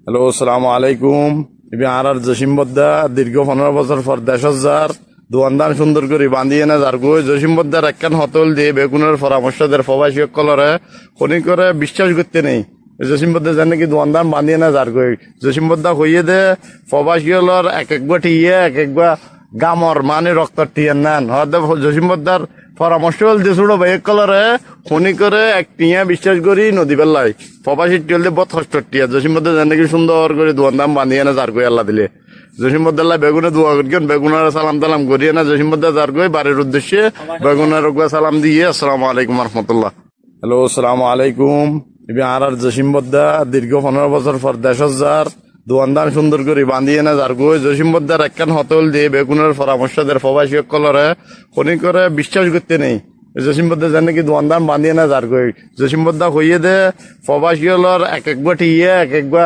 Hello, আসসালামু আলাইকুম। ইবি আর জসিমবদ্দা দীর্ঘ 15 বছর পর দেশ যার দোয়ানদান সুন্দর করে বান্ধিয়ে না যার গই জসিমবদ্দার একখান হতল দিয়ে বেগুনের পরামর্শ দের প্রবাসী কলরে খনি করে বিশ্বাস করতে নেই। জসিমবদ্দা জানে কি দোয়ানদান বান্ধিয়ে না যার গই জসিমবদ্দা হইয়ে দে প্রবাসী হলর এক একবার ঠিয়ে এক একবার গামর মানে রক্ত টিয়ার নেন হয়তো জসিমবদ্দার পরামর্শ হল যে ছোট ভাই কলরে খনি করে এক টিয়া বিশ্বাস করি নদী বেলায় প্রবাসী টিয়ালে বহুত কষ্ট টিয়া জসিমবদ্দা জানে কি সুন্দর করে দোয়ানদান বান্ধিয়ে না যার গই আল্লাহ দিলে জসিমবদ্দাল্লাহ বেগুনে দোয়া করি বেগুনার সালাম তালাম করিয়ে না জসিমবদ্দা যার গই বাড়ির উদ্দেশ্যে বেগুনার সালাম দিয়ে আসসালামু আলাইকুম রহমতুল্লাহ। হ্যালো, আসসালামু আলাইকুম। ইবি আর জসিমবদ্দা দীর্ঘ 15 বছর পর দেশ যার দোয়ানদান সুন্দর করে বান্ধিয়ে না যার গই জসিমবদ্দার একখান হতল দিয়ে বেগুনের পরামর্শ দের প্রবাসী কলরে খনি করে বিশ্বাস করতে নেই। জসিমবদ্দা জানে কি দোয়ানদান বান্ধিয়ে না যার গই জসিমবদ্দা হইয়ে দে প্রবাসী হলর এক একবার ঠিয়ে এক একবার